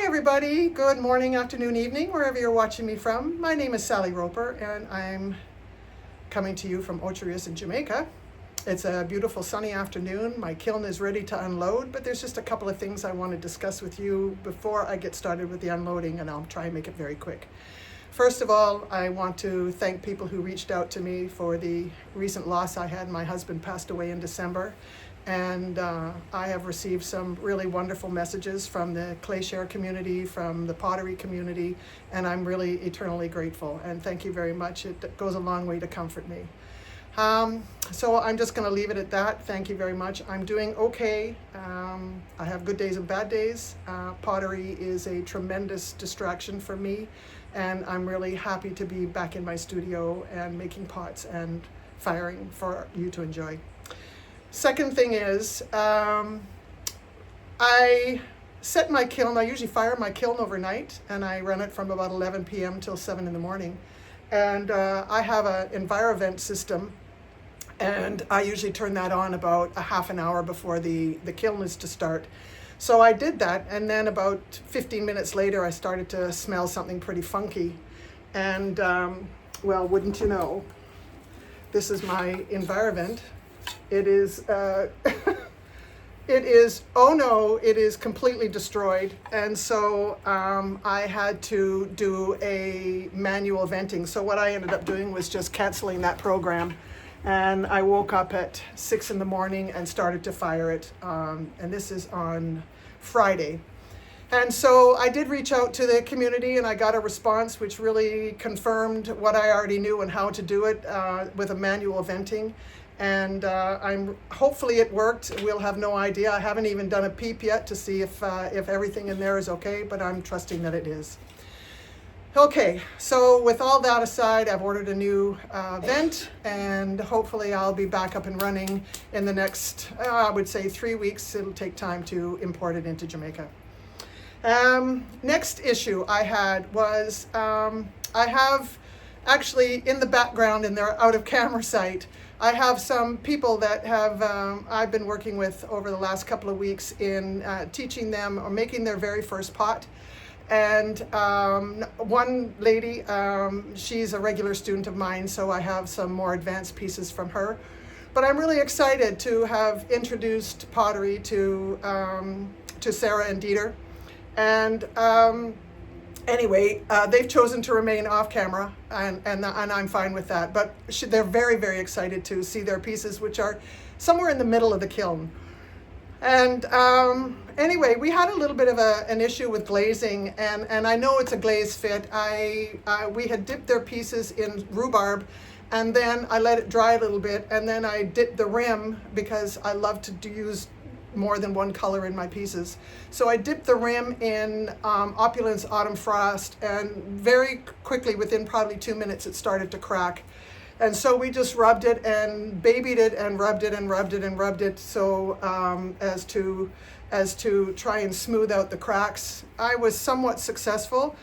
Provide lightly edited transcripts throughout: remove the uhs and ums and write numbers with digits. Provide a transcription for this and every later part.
Hi everybody, good morning, afternoon, evening, wherever you're watching me from. My name is Sally Roper and I'm coming to you from Ocho Rios in Jamaica. It's a beautiful sunny afternoon. My kiln is ready to unload, but there's just a couple of things I want to discuss with you before I get started with the unloading, and I'll try and make it very quick. First of all, I want to thank people who reached out to me for the recent loss I had. My husband passed away in December. And I have received some really wonderful messages from the clay share community, from the pottery community, and I'm really eternally grateful. And thank you very much. It goes a long way to comfort me. So I'm just going to leave it at that. Thank you very much. I'm doing okay. I have good days and bad days. Pottery is a tremendous distraction for me, and I'm really happy to be back in my studio and making pots and firing for you to enjoy. Second thing is, I set my kiln. I usually fire my kiln overnight, and I run it from about 11 p.m. till 7 in the morning. And I have an EnviroVent system, and I usually turn that on about a half an hour before the kiln is to start. So I did that, and then about 15 minutes later, I started to smell something pretty funky. And, well, wouldn't you know, this is my EnviroVent. It is, oh no, it is completely destroyed. And so I had to do a manual venting. So what I ended up doing was just canceling that program. And I woke up at 6 in the morning and started to fire it. And this is on Friday. And so I did reach out to the community, and I got a response which really confirmed what I already knew and how to do it with a manual venting. And hopefully it worked. We'll have no idea. I haven't even done a peep yet to see if everything in there is okay, but I'm trusting that it is. Okay, so with all that aside, I've ordered a new vent, and hopefully I'll be back up and running in the next, I would say 3 weeks. It'll take time to import it into Jamaica. Next issue I had was, I have actually in the background in their out of camera sight, I have some people that have I've been working with over the last couple of weeks in teaching them or making their very first pot. And one lady, she's a regular student of mine, so I have some more advanced pieces from her. But I'm really excited to have introduced pottery to Sarah and Dieter. And anyway, they've chosen to remain off camera, and I'm fine with that. But they're very, very excited to see their pieces, which are somewhere in the middle of the kiln. And anyway, we had a little bit of an issue with glazing, and I know it's a glaze fit. We had dipped their pieces in rhubarb, and then I let it dry a little bit, and then I dipped the rim because I love to use more than one color in my pieces. So I dipped the rim in Opulence Autumn Frost, and very quickly, within probably 2 minutes, it started to crack. And so we just rubbed it and babied it and rubbed it and rubbed it and rubbed it, so as to try and smooth out the cracks. I was somewhat successful.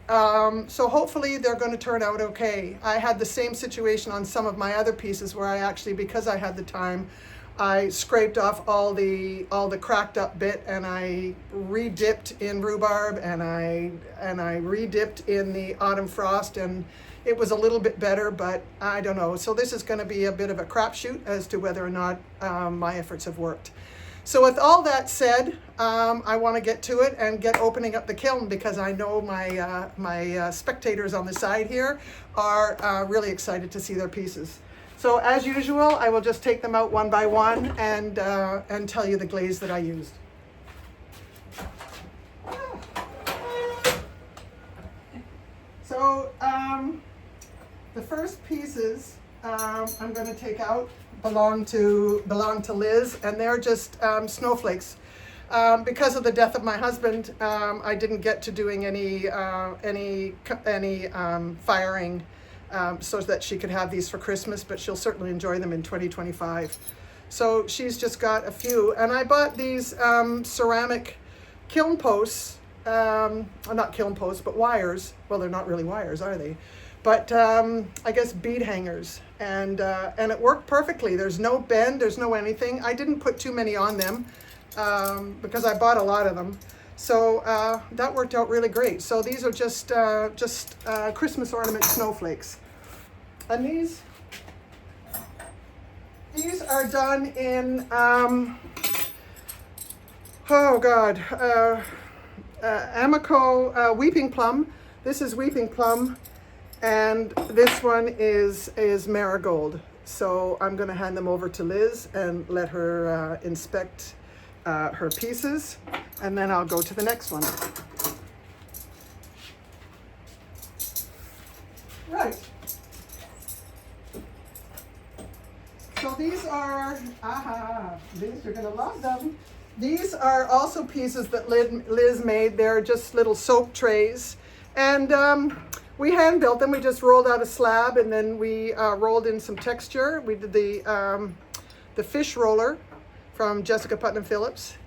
So hopefully they're going to turn out okay. I had the same situation on some of my other pieces where I actually, because I had the time, I scraped off all the cracked up bit, and I re-dipped in rhubarb, and I re-dipped in the autumn frost, and it was a little bit better, but I don't know. So this is going to be a bit of a crapshoot as to whether or not my efforts have worked. So with all that said, I want to get to it and get opening up the kiln, because I know my spectators on the side here are really excited to see their pieces. So as usual, I will just take them out one by one and tell you the glaze that I used. So the first pieces I'm going to take out belong to Liz, and they're just snowflakes. Because of the death of my husband, I didn't get to doing any firing. So that she could have these for Christmas, but she'll certainly enjoy them in 2025. So she's just got a few, and I bought these ceramic kiln posts, not kiln posts, but wires. Well, they're not really wires, are they? But I guess bead hangers, and it worked perfectly. There's no bend, there's no anything. I didn't put too many on them because I bought a lot of them. So that worked out really great. So these are just Christmas ornament snowflakes. And these are done in, Amico Weeping Plum. This is Weeping Plum, and this one is Marigold. So I'm going to hand them over to Liz and let her inspect her pieces, and then I'll go to the next one. Right. So these are, Liz, you're going to love them. These are also pieces that Liz made. They're just little soap trays. And we hand built them. We just rolled out a slab, and then we rolled in some texture. We did the fish roller from Jessica Putnam Phillips.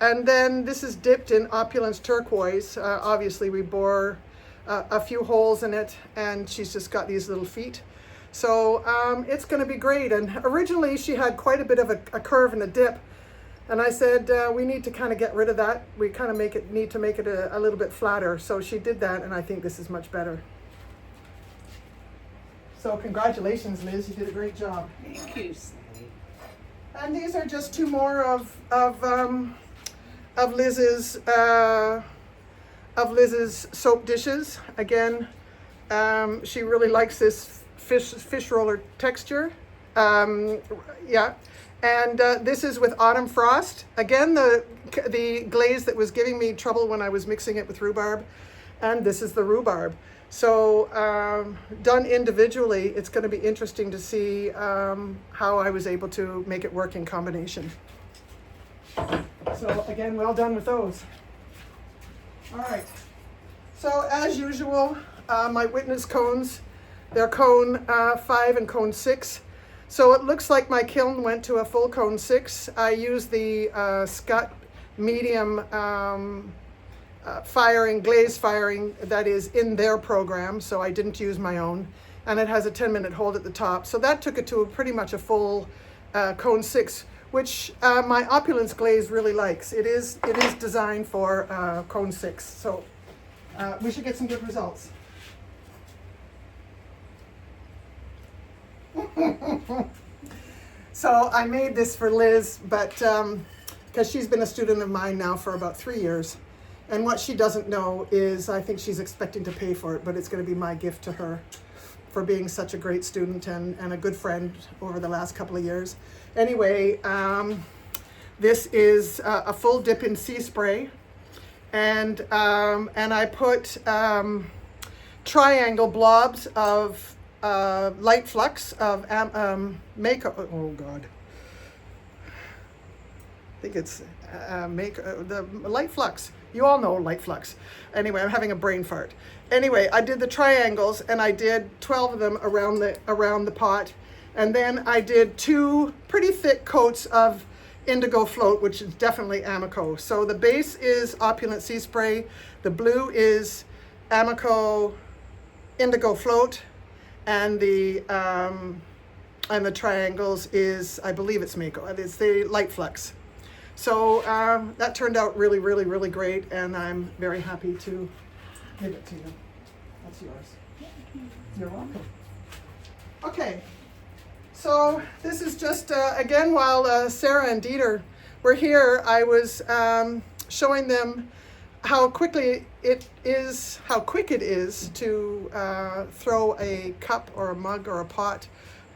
And then this is dipped in Opulence turquoise. Obviously we bore a few holes in it, and she's just got these little feet. So it's going to be great. And originally she had quite a bit of a curve and a dip. And I said, we need to kind of get rid of that. We kind of need to make it a little bit flatter. So she did that, and I think this is much better. So congratulations, Liz. You did a great job. Thank you, Sally. And these are just two more of Liz's soap dishes. Again, she really likes this fish roller texture. Yeah. And this is with Autumn Frost. Again, the glaze that was giving me trouble when I was mixing it with rhubarb. And this is the rhubarb. So done individually, it's going to be interesting to see how I was able to make it work in combination. So again, well done with those. All right. So as usual, my witness cones, they're cone 5 and cone 6. So it looks like my kiln went to a full cone 6. I used the Scott medium glaze firing that is in their program, so I didn't use my own. And it has a 10-minute hold at the top. So that took it to pretty much a full cone 6, which my Opulence glaze really likes. It is designed for cone 6, so we should get some good results. So I made this for Liz, but because she's been a student of mine now for about 3 years. And what she doesn't know is I think she's expecting to pay for it, but it's going to be my gift to her for being such a great student and a good friend over the last couple of years. Anyway, this is a full dip in sea spray, and I put triangle blobs of light flux of makeup. Oh God, I think it's the light flux. You all know light flux. Anyway, I'm having a brain fart. Anyway, I did the triangles, and I did 12 of them around the pot, and then I did 2 pretty thick coats of Indigo Float, which is definitely Amico. So the base is Opulent Sea Spray. The blue is Amico Indigo Float, and the triangles is, I believe it's Mako. It's the light flux. So that turned out really, really, really great, and I'm very happy to give it to you. That's yours. You're welcome. Okay, so this is just, again, while Sarah and Dieter were here, I was showing them how quick it is to throw a cup or a mug or a pot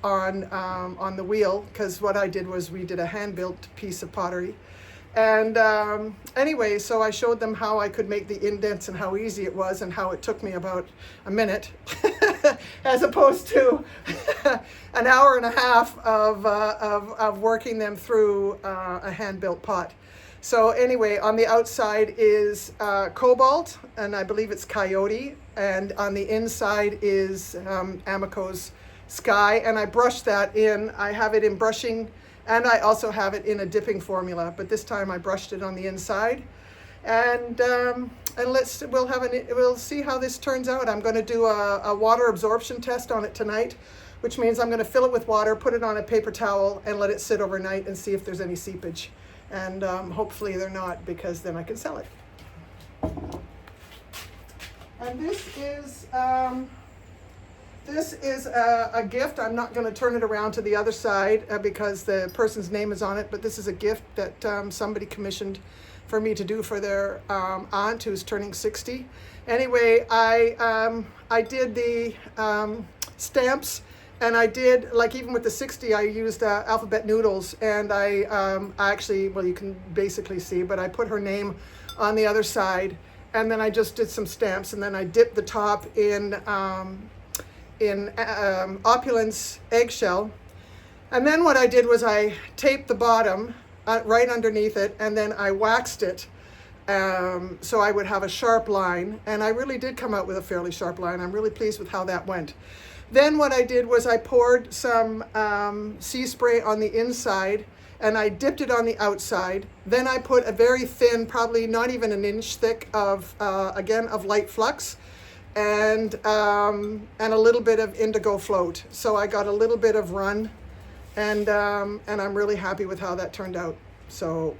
on the wheel, because what I did was we did a hand-built piece of pottery. And anyway, so I showed them how I could make the indents and how easy it was, and how it took me about a minute as opposed to an hour and a half of working them through a hand-built pot. So anyway, on the outside is Cobalt, and I believe it's Coyote, and on the inside is Amico's Sky, and I brushed that in. I have it in brushing, and I also have it in a dipping formula, but this time I brushed it on the inside. And we'll see how this turns out. I'm going to do a water absorption test on it tonight, which means I'm going to fill it with water, put it on a paper towel, and let it sit overnight and see if there's any seepage. And hopefully they're not, because then I can sell it. And this is a gift. I'm not going to turn it around to the other side because the person's name is on it, but this is a gift that somebody commissioned for me to do for their aunt who's turning 60. Anyway, I did the stamps, and I did, like, even with the 60, I used alphabet noodles, and I actually, well, you can basically see, but I put her name on the other side, and then I just did some stamps, and then I dipped the top in Opulence eggshell. And then what I did was I taped the bottom right underneath it, and then I waxed it so I would have a sharp line, and I really did come out with a fairly sharp line. I'm really pleased with how that went. Then what I did was I poured some sea spray on the inside, and I dipped it on the outside. Then I put a very thin, probably not even an inch thick of, again, of light flux, and a little bit of indigo float. So I got a little bit of run, and I'm really happy with how that turned out. So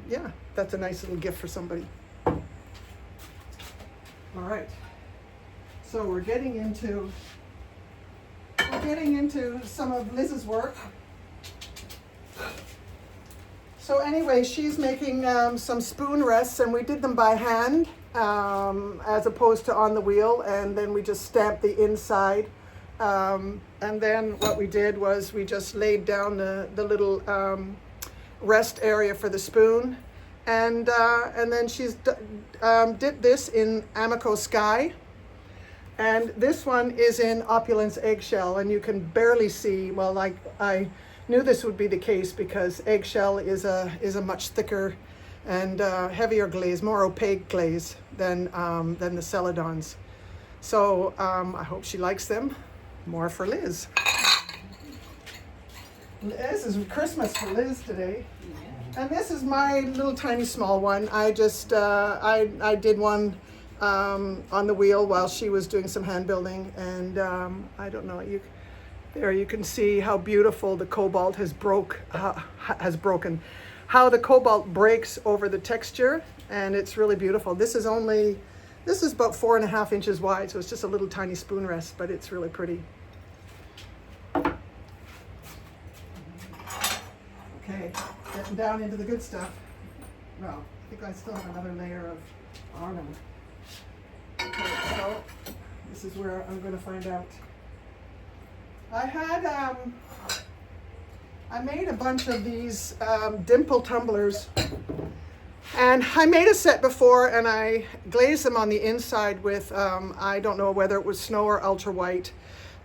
yeah, that's a nice little gift for somebody. All right, so we're getting into some of Liz's work. So anyway, she's making some spoon rests, and we did them by hand as opposed to on the wheel, and then we just stamped the inside. And then what we did was we just laid down the little rest area for the spoon, and then she's dipped this in Amico Sky, and this one is in Opulence eggshell, and you can barely see. Well, like, I knew this would be the case because eggshell is a much thicker and heavier glaze, more opaque glaze than the Celadons. So I hope she likes them. More for Liz. This is Christmas for Liz today. And this is my little tiny small one. I just, I did one on the wheel while she was doing some hand building. And I don't know, there you can see how beautiful the cobalt has broken. How the cobalt breaks over the texture, and it's really beautiful. This is about 4.5 inches wide, so it's just a little tiny spoon rest, but it's really pretty. Okay, getting down into the good stuff. Well, I think I still have another layer of ornament. Okay, so this is where I'm going to find out. I made a bunch of these dimple tumblers, and I made a set before, and I glazed them on the inside with, I don't know whether it was snow or ultra white.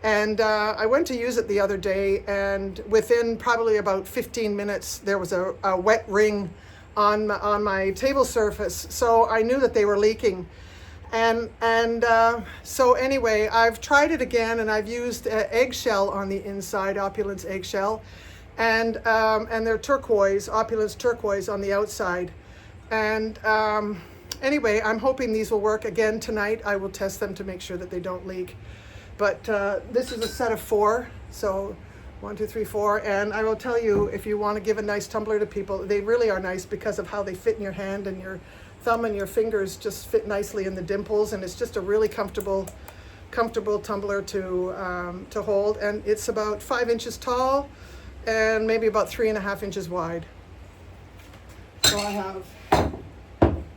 And I went to use it the other day, and within probably about 15 minutes, there was a wet ring on my table surface. So I knew that they were leaking. And so anyway, I've tried it again, and I've used eggshell on the inside, Opulence eggshell, and they're turquoise, Opulence turquoise on the outside. And anyway, I'm hoping these will work again tonight. I will test them to make sure that they don't leak. But this is a set of 4, so 1, 2, 3, 4. And I will tell you, if you want to give a nice tumbler to people, they really are nice because of how they fit in your hand, and your thumb and your fingers just fit nicely in the dimples, and it's just a really comfortable tumbler to hold. And it's about 5 inches tall and maybe about 3.5 inches wide. So I have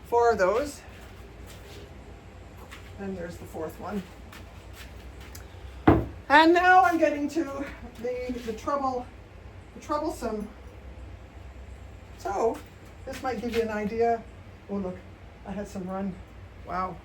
4 of those, and there's the 4th one. And now I'm getting to the troublesome. So this might give you an idea. Oh, look, I had some run. Wow.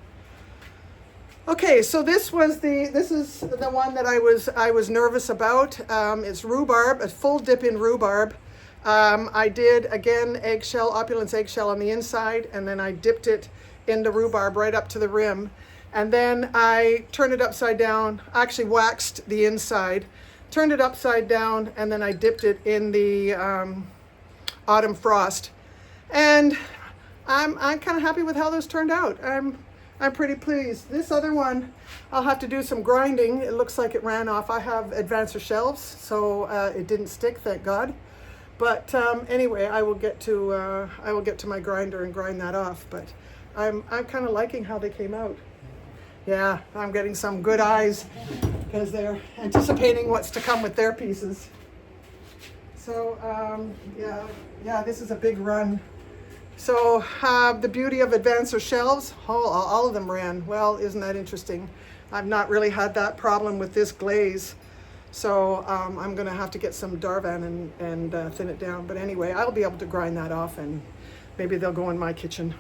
Okay, so this is the one that I was nervous about. It's rhubarb, a full dip in rhubarb. I did, again, eggshell, Opulence eggshell on the inside, and then I dipped it into rhubarb right up to the rim. And then I turned it upside down, actually waxed the inside, turned it upside down, and then I dipped it in the autumn frost. And I'm kind of happy with how those turned out. I'm pretty pleased. This other one, I'll have to do some grinding. It looks like it ran off. I have advancer shelves, so it didn't stick, thank God. But anyway, I will get to my grinder and grind that off. But I'm kind of liking how they came out. Yeah, I'm getting some good eyes because they're anticipating what's to come with their pieces. So yeah, this is a big run. So the beauty of advancer shelves, all of them ran. Well, isn't that interesting? I've not really had that problem with this glaze. So I'm gonna have to get some Darvan and thin it down. But anyway, I'll be able to grind that off and maybe they'll go in my kitchen.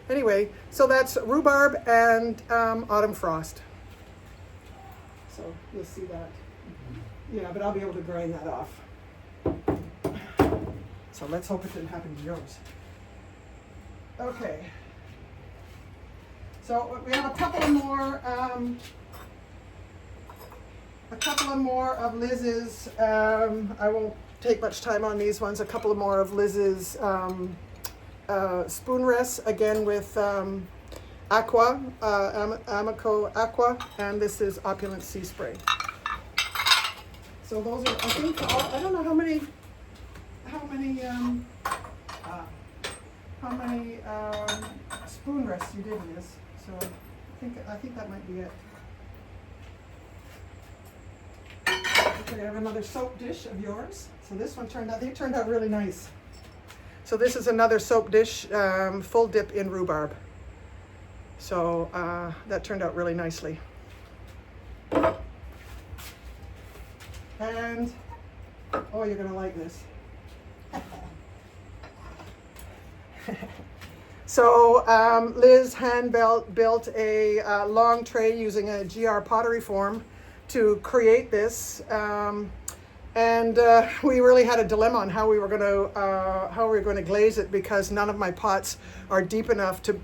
Anyway, so that's rhubarb and autumn frost. So you'll see that. Yeah, but I'll be able to grind that off. So let's hope it didn't happen to yours. Okay. So we have a couple of more of Liz's. I won't take much time on these ones. A couple of more of Liz's spoon rests, again with Aqua, Amico Aqua, and this is Opulent Sea Spray. So those are, I think, I don't know how many spoon rests you did in this. So I think that might be it. Okay, I have another soap dish of yours. So this one turned out really nice. So this is another soap dish, full dip in rhubarb. So that turned out really nicely. And, oh, you're gonna like this. So Liz hand built a long tray using a GR pottery form to create this. And we really had a dilemma on how we were going to glaze it, because none of my pots are deep enough to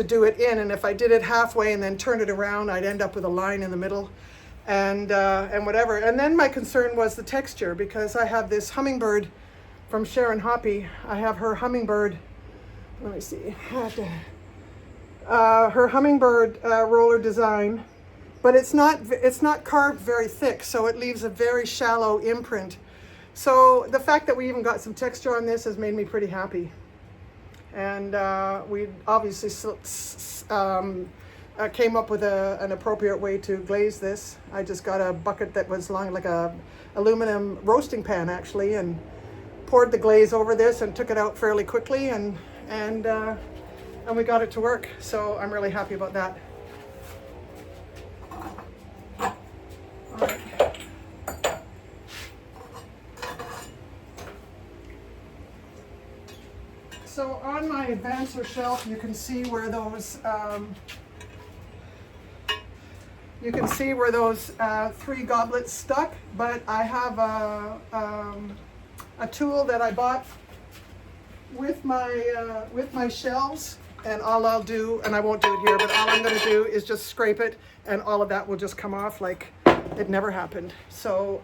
do it in. And if I did it halfway and then turned it around, I'd end up with a line in the middle, and whatever. And then my concern was the texture, because I have this hummingbird from Sharon Hoppy. I have her hummingbird. Let me see. Her hummingbird roller design. But it's not carved very thick, so it leaves a very shallow imprint. So the fact that we even got some texture on this has made me pretty happy. And we obviously came up with an appropriate way to glaze this. I just got a bucket that was long, like a aluminum roasting pan actually, and poured the glaze over this and took it out fairly quickly, and we got it to work. So I'm really happy about that. So on my advancer shelf, you can see where those three goblets stuck. But I have a tool that I bought with my shelves, and all I'll do, and I won't do it here, but all I'm going to do is just scrape it, and all of that will just come off like it never happened. So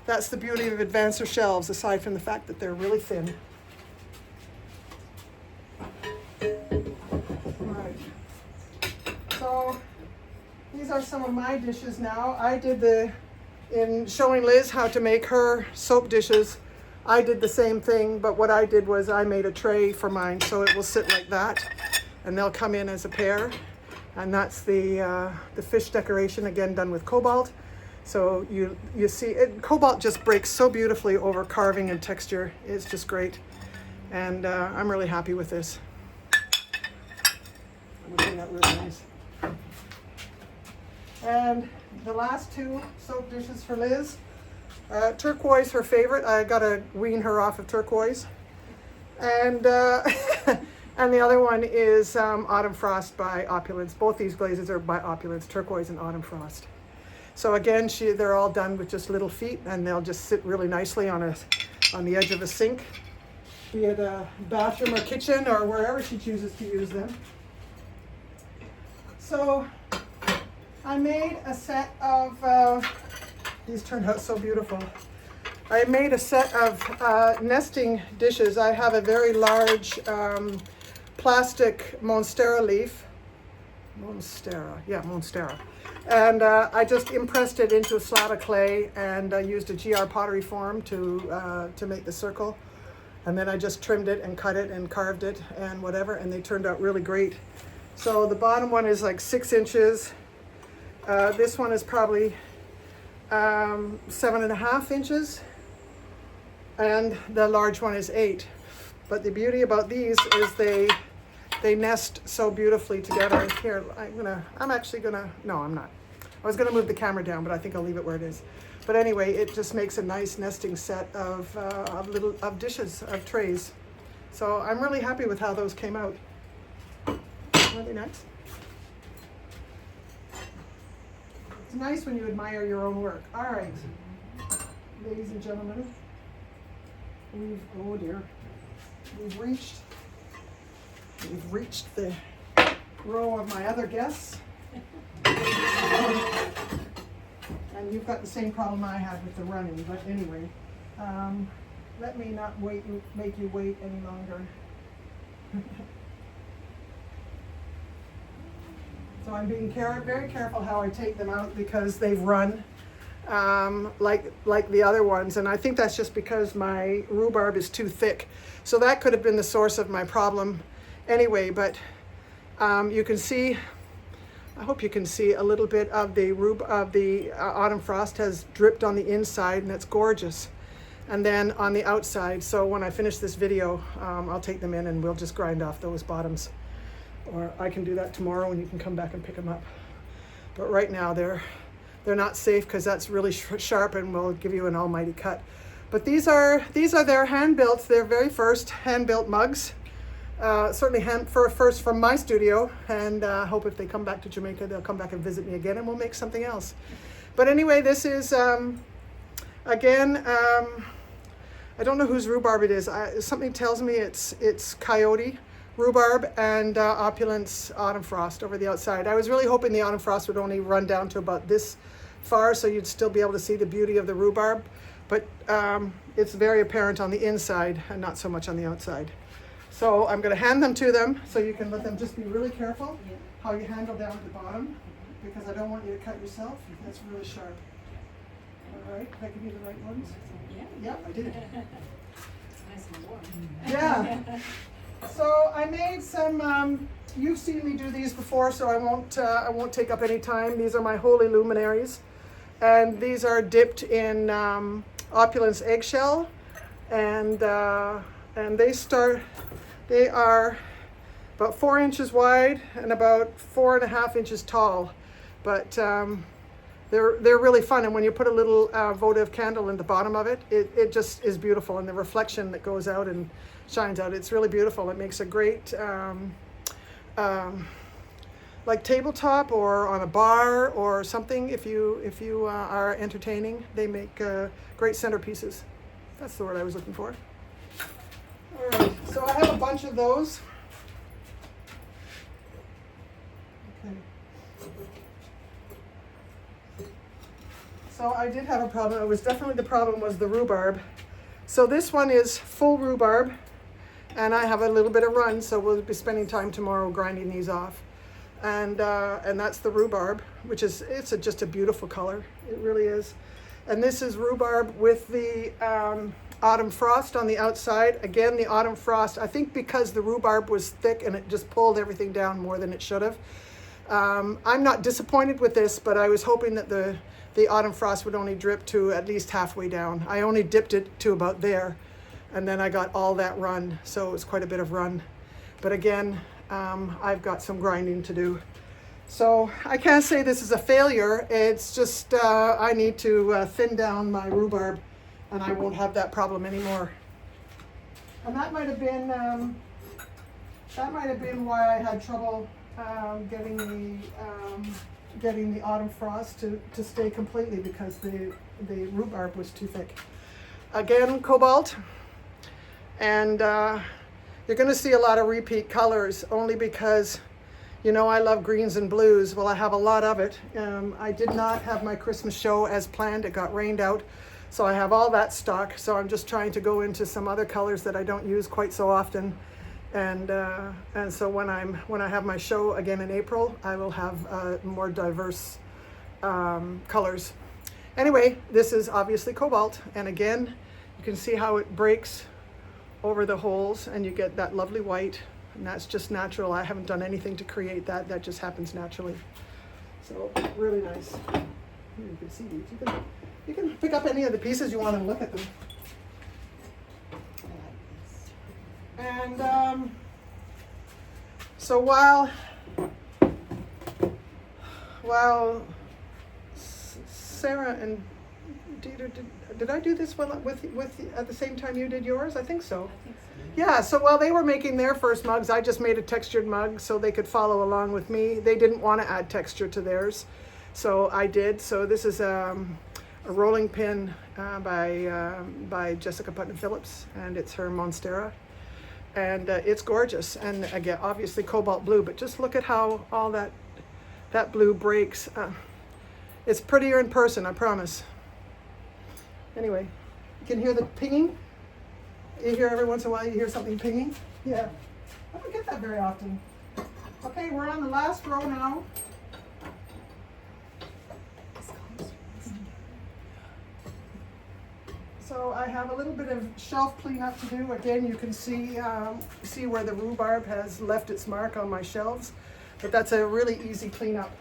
that's the beauty of advancer shelves, aside from the fact that they're really thin. Right. So these are some of my dishes now. I did in showing Liz how to make her soap dishes, I did the same thing, but what I did was I made a tray for mine, so it will sit like that, and they'll come in as a pair. And that's the fish decoration, again done with cobalt. So you see, cobalt just breaks so beautifully over carving and texture. It's just great, and I'm really happy with this. I'm looking at really nice. And the last two soap dishes for Liz. Turquoise, her favorite. I gotta wean her off of turquoise. And and the other one is Autumn Frost by Opulence. Both these glazes are by Opulence, turquoise and Autumn Frost. So again, they're all done with just little feet, and they'll just sit really nicely on the edge of a sink, be it a bathroom or kitchen or wherever she chooses to use them. So I made a set of, these turned out so beautiful. I made a set of nesting dishes. I have a very large plastic Monstera leaf. Monstera. And I just impressed it into a slab of clay, and I used a GR pottery form to make the circle. And then I just trimmed it and cut it and carved it and whatever, and they turned out really great. So the bottom one is like 6 inches. This one is probably 7.5 inches. And the large one is 8. But the beauty about these is they nest so beautifully together. Here, I'm actually gonna, no, I'm not. I was gonna move the camera down, but I think I'll leave it where it is. But anyway, it just makes a nice nesting set of dishes, of trays. So I'm really happy with how those came out. Aren't they nice? It's nice when you admire your own work. All right, ladies and gentlemen, oh dear, we've reached the row of my other guests. And you've got the same problem I had with the running, but anyway, let me not make you wait any longer. So I'm being very careful how I take them out because they've run like the other ones, and I think that's just because my rhubarb is too thick. So that could have been the source of my problem anyway, but you can see, I hope you can see a little bit of the autumn frost has dripped on the inside, and it's gorgeous. And then on the outside, so when I finish this video, I'll take them in and we'll just grind off those bottoms. Or I can do that tomorrow and you can come back and pick them up. But right now they're not safe because that's really sharp and will give you an almighty cut. But these are their hand-built, their very first hand-built mugs. Certainly first from my studio, and I hope if they come back to Jamaica, they'll come back and visit me again and we'll make something else. But anyway, this is, again, I don't know whose rhubarb it is. Something tells me it's coyote rhubarb and opulence autumn frost over the outside. I was really hoping the autumn frost would only run down to about this far so you'd still be able to see the beauty of the rhubarb, but it's very apparent on the inside and not so much on the outside. So I'm going to hand them to them so you can let them, just be really careful how you handle down at the bottom because I don't want you to cut yourself. That's really sharp. All right, if I give you the right ones. Yeah, I did. It's nice and warm. Yeah. So I made some, you've seen me do these before, so I won't take up any time. These are my holy luminaries, and these are dipped in opulence eggshell, and they are about 4 inches wide and about 4.5 inches tall, but they're really fun. And when you put a little votive candle in the bottom of it, it just is beautiful, and the reflection that goes out and shines out, it's really beautiful. It makes a great like tabletop or on a bar or something. If you are entertaining, they make great centerpieces. That's the word I was looking for. All right, so I have a bunch of those. Okay. So I did have a problem. It was definitely, the problem was the rhubarb. So this one is full rhubarb, and I have a little bit of run, so we'll be spending time tomorrow grinding these off. And that's the rhubarb, which is, just a beautiful color. It really is. And this is rhubarb with the autumn frost on the outside. Again, the autumn frost, I think because the rhubarb was thick and it just pulled everything down more than it should have. I'm not disappointed with this, but I was hoping that the autumn frost would only drip to at least halfway down. I only dipped it to about there, and then I got all that run, so it was quite a bit of run. But again, I've got some grinding to do. So I can't say this is a failure. It's just I need to thin down my rhubarb, and I won't have that problem anymore. And that might have been why I had trouble getting the autumn frost to stay completely, because the rhubarb was too thick. Again, cobalt, and you're going to see a lot of repeat colors only because, you know, I love greens and blues. Well, I have a lot of it. I did not have my Christmas show as planned. It got rained out, so I have all that stock. So I'm just trying to go into some other colors that I don't use quite so often. And so when I have my show again in April, I will have more diverse colors. Anyway, this is obviously cobalt, and again, you can see how it breaks over the holes, and you get that lovely white. and that's just natural. I haven't done anything to create that. That just happens naturally. So really nice. Here, you can see these. You can pick up any of the pieces you want and look at them. And so while Sarah and Dieter, did I do this one with at the same time you did yours? I think so. I think so. Yeah, so while they were making their first mugs, I just made a textured mug so they could follow along with me. They didn't want to add texture to theirs, so I did. So this is a rolling pin by Jessica Putnam Phillips, and it's her Monstera. And it's gorgeous, and again, obviously cobalt blue, but just look at how all that blue breaks. It's prettier in person, I promise. Anyway, you can hear the pinging. You hear every once in a while, you hear something pinging. Yeah, I don't get that very often. Okay, we're on the last row now. So I have a little bit of shelf cleanup to do. Again, you can see where the rhubarb has left its mark on my shelves, but that's a really easy cleanup.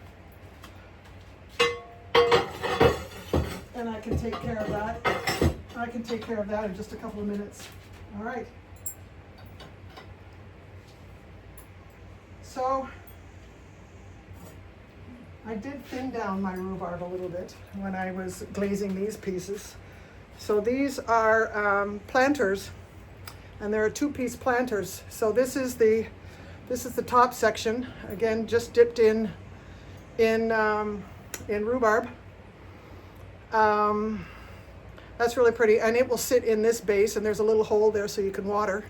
And I can take care of that. I can take care of that in just a couple of minutes. All right. So I did thin down my rhubarb a little bit when I was glazing these pieces. So these are planters, and there are two-piece planters. So this is the top section. Again, just dipped in rhubarb. That's really pretty, and it will sit in this base, and there's a little hole there so you can water,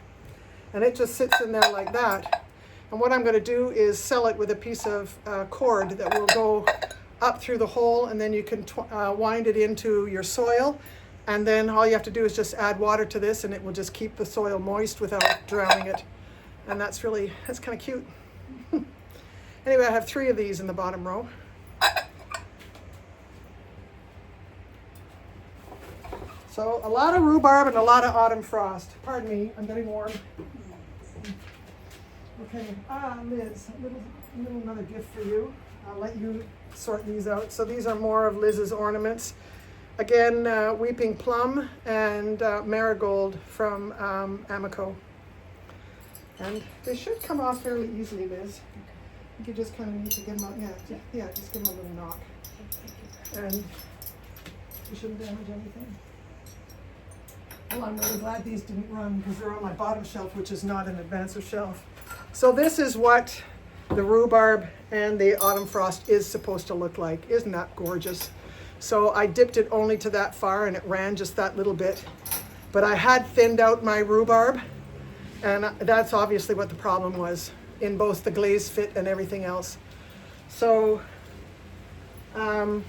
and it just sits in there like that. And what I'm going to do is sell it with a piece of cord that will go up through the hole, and then you can wind it into your soil, and then all you have to do is just add water to this, and it will just keep the soil moist without drowning it. And that's kind of cute. Anyway, I have 3 of these in the bottom row. So a lot of rhubarb and a lot of autumn frost. Pardon me, I'm getting warm. Okay, Liz, another gift for you. I'll let you sort these out. So these are more of Liz's ornaments. Again, Weeping Plum and Marigold from Amico. And they should come off fairly easily, Liz. You just kind of need to give them a, yeah, just give them a little knock. And you shouldn't damage anything. Well, I'm really glad these didn't run because they're on my bottom shelf, which is not an advancer shelf. So this is what the rhubarb and the autumn frost is supposed to look like. Isn't that gorgeous? So I dipped it only to that far, and it ran just that little bit. But I had thinned out my rhubarb, and that's obviously what the problem was in both the glaze fit and everything else. So, and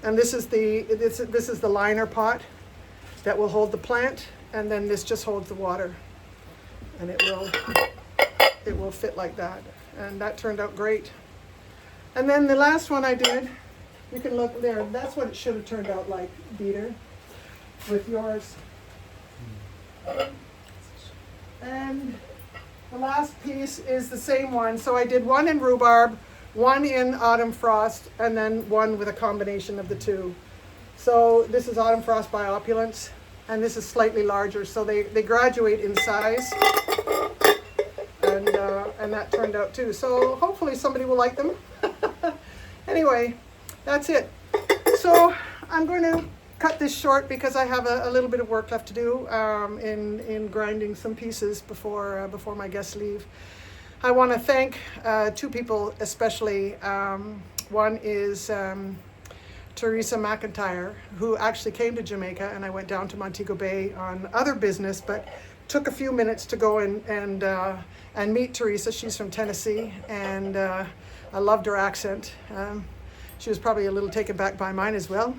this is the liner pot that will hold the plant, and then this just holds the water, and it will fit like that. And that turned out great. And then the last one I did, you can look there, that's what it should have turned out like, Dieter, with yours. And the last piece is the same one. So I did one in rhubarb, one in autumn frost, and then one with a combination of the two. So this is autumn frost by Opulence, and this is slightly larger. So they graduate in size, and that turned out too. So hopefully somebody will like them. Anyway, that's it. So I'm going to cut this short because I have a little bit of work left to do in grinding some pieces before my guests leave. I want to thank 2 people especially. One is Teresa McIntyre, who actually came to Jamaica, and I went down to Montego Bay on other business, but took a few minutes to go and meet Teresa. She's from Tennessee, and I loved her accent. She was probably a little taken back by mine as well.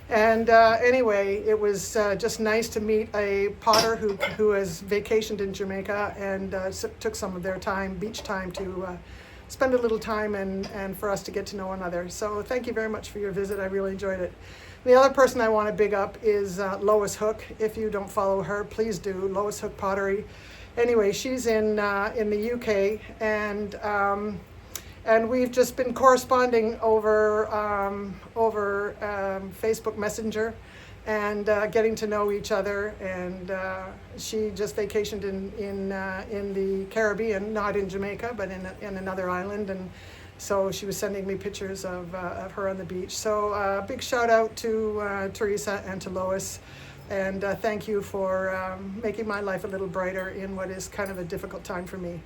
And anyway, it was just nice to meet a potter who has vacationed in Jamaica and took some of their time, beach time, to spend a little time and for us to get to know one another. So thank you very much for your visit. I really enjoyed it. The other person I want to big up is Lois Hook. If you don't follow her, please do. Lois Hook Pottery. anyway, she's in the UK, and we've just been corresponding over Facebook Messenger, and getting to know each other. And she just vacationed in the Caribbean, not in Jamaica, but in another island, and so she was sending me pictures of her on the beach. So big shout out to Teresa and to Lois, and thank you for making my life a little brighter in what is kind of a difficult time for me.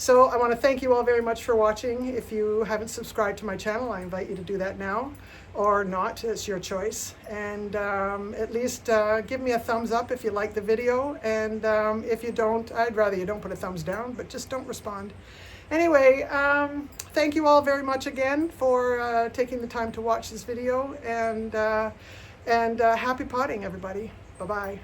So I want to thank you all very much for watching. If you haven't subscribed to my channel, I invite you to do that now, or not, it's your choice. And at least give me a thumbs up if you like the video, and if you don't, I'd rather you don't put a thumbs down, but just don't respond. Anyway, thank you all very much again for taking the time to watch this video, and happy potting, everybody. Bye-bye.